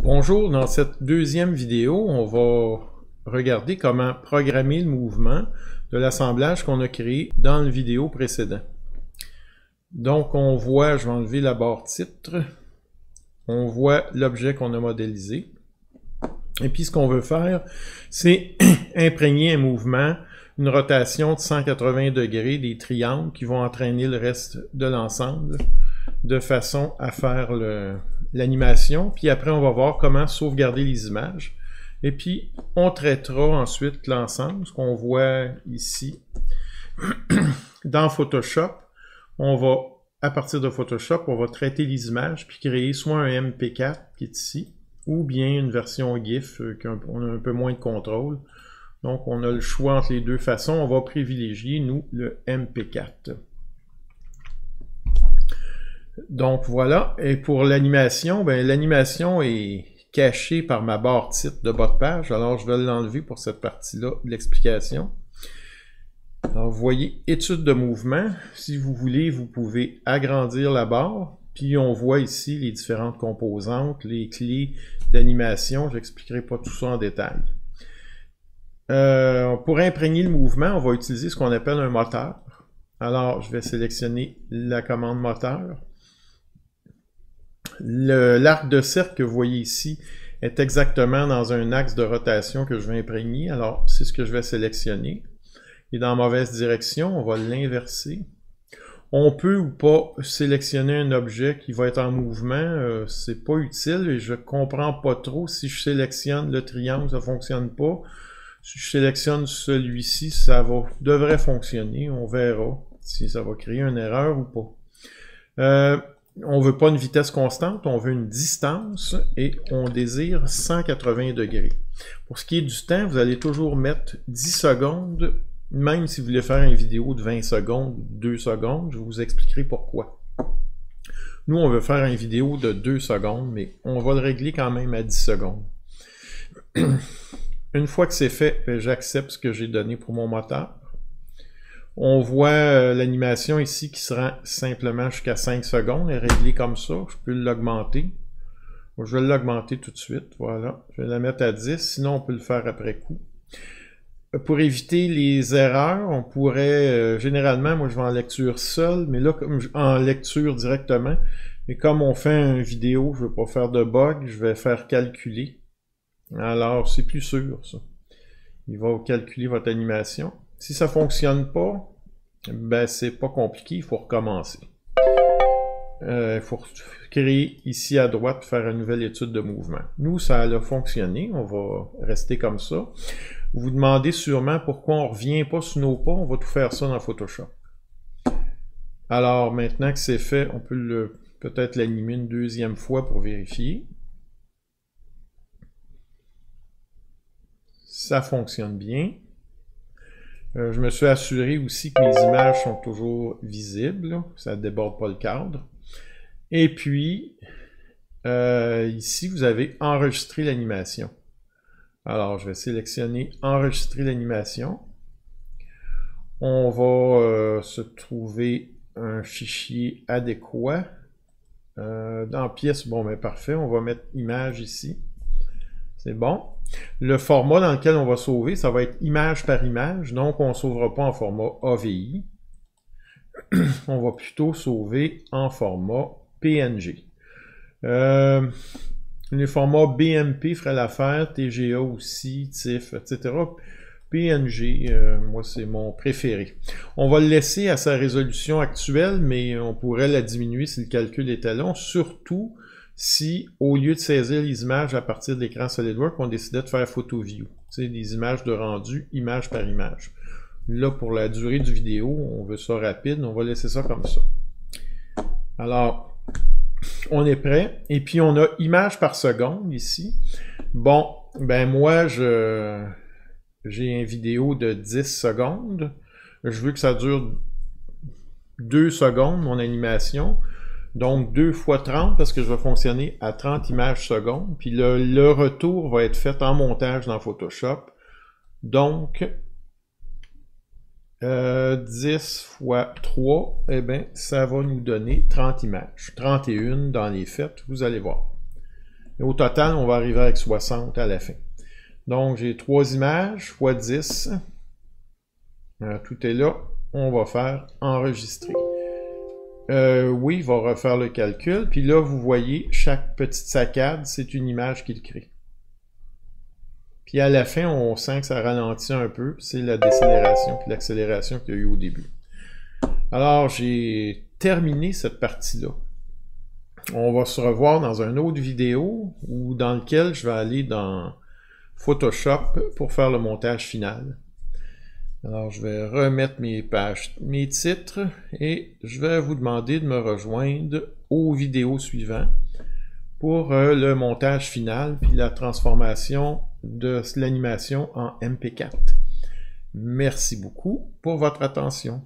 Bonjour, dans cette deuxième vidéo, on va regarder comment programmer le mouvement de l'assemblage qu'on a créé dans le vidéo précédent. Donc on voit, je vais enlever la barre titre, on voit l'objet qu'on a modélisé. Et puis ce qu'on veut faire, c'est imprégner un mouvement, une rotation de 180 degrés des triangles qui vont entraîner le reste de l'ensemble de façon à faire l'animation. Puis après, on va voir comment sauvegarder les images. Et puis, on traitera ensuite l'ensemble, ce qu'on voit ici. Dans Photoshop, on va, à partir de Photoshop, on va traiter les images puis créer soit un MP4 qui est ici, ou bien une version GIF qu'on a un peu moins de contrôle. Donc, on a le choix entre les deux façons. On va privilégier, nous, le MP4. Donc, voilà. Et pour l'animation, ben, l'animation est cachée par ma barre titre de bas de page. Alors, je vais l'enlever pour cette partie-là de l'explication. Alors, vous voyez, étude de mouvement. Si vous voulez, vous pouvez agrandir la barre. Puis, on voit ici les différentes composantes, les clés d'animation. Je n'expliquerai pas tout ça en détail. Pour imprégner le mouvement, on va utiliser ce qu'on appelle un moteur. Alors, je vais sélectionner la commande moteur. L'arc de cercle que vous voyez ici est exactement dans un axe de rotation que je vais imprégner. Alors, c'est ce que je vais sélectionner. Il est dans la mauvaise direction, on va l'inverser. On peut ou pas sélectionner un objet qui va être en mouvement, c'est pas utile et je comprends pas trop. Si je sélectionne le triangle, ça fonctionne pas. Si je sélectionne celui-ci, ça devrait fonctionner. On verra si ça va créer une erreur ou pas. On veut pas une vitesse constante, on veut une distance et on désire 180 degrés. Pour ce qui est du temps, vous allez toujours mettre 10 secondes, même si vous voulez faire une vidéo de 20 secondes, 2 secondes, je vous expliquerai pourquoi. Nous, on veut faire une vidéo de 2 secondes, mais on va le régler quand même à 10 secondes. Une fois que c'est fait, j'accepte ce que j'ai donné pour mon moteur. On voit l'animation ici qui se rend simplement jusqu'à 5 secondes, elle est réglée comme ça. Je peux l'augmenter. Je vais l'augmenter tout de suite. Voilà. Je vais la mettre à 10, sinon on peut le faire après coup. Pour éviter les erreurs, on pourrait, généralement, moi je vais en lecture seule, mais là, comme en lecture directement, mais comme on fait une vidéo, je ne veux pas faire de bug, je vais faire calculer. Alors, c'est plus sûr, ça. Il va calculer votre animation. Si ça ne fonctionne pas, ben c'est pas compliqué, il faut recommencer. Il faut créer ici à droite, faire une nouvelle étude de mouvement. Nous, ça a fonctionné, on va rester comme ça. Vous vous demandez sûrement pourquoi on ne revient pas sur nos pas, on va tout faire ça dans Photoshop. Alors, maintenant que c'est fait, on peut peut-être l'animer une deuxième fois pour vérifier. Ça fonctionne bien. Je me suis assuré aussi que mes images sont toujours visibles, là. Ça ne déborde pas le cadre. Et puis, ici, vous avez enregistré l'animation. Alors, je vais sélectionner enregistrer l'animation. On va se trouver un fichier adéquat. Dans pièce, bon, ben parfait, on va mettre image ici. C'est bon. Le format dans lequel on va sauver, ça va être image par image, donc on ne sauvera pas en format AVI. On va plutôt sauver en format PNG. Les formats BMP feraient l'affaire, TGA aussi, TIFF, etc. PNG, moi c'est mon préféré. On va le laisser à sa résolution actuelle, mais on pourrait la diminuer si le calcul était long, surtout si, au lieu de saisir les images à partir de l'écran SolidWorks, on décidait de faire Photo View. Tu sais, des images de rendu, image par image. Là, pour la durée du vidéo, on veut ça rapide, on va laisser ça comme ça. Alors, on est prêt. Et puis, on a image par seconde ici. Bon, ben moi, j'ai une vidéo de 10 secondes. Je veux que ça dure 2 secondes, mon animation. Donc 2 fois 30 parce que je vais fonctionner à 30 images secondes. Puis le retour va être fait en montage dans Photoshop. Donc 10 fois 3, eh bien, ça va nous donner 30 images. 31 dans les faits, vous allez voir. Et au total, on va arriver avec 60 à la fin. Donc, j'ai 3 images x 10. Tout est là. On va faire enregistrer. Oui, il va refaire le calcul. Puis là, vous voyez, chaque petite saccade, c'est une image qu'il crée. Puis à la fin, on sent que ça ralentit un peu. C'est la décélération puis l'accélération qu'il y a eu au début. Alors, j'ai terminé cette partie-là. On va se revoir dans une autre vidéo ou dans lequel je vais aller dans Photoshop pour faire le montage final. Alors, je vais remettre mes pages, mes titres, et je vais vous demander de me rejoindre aux vidéos suivantes pour le montage final puis la transformation de l'animation en MP4. Merci beaucoup pour votre attention.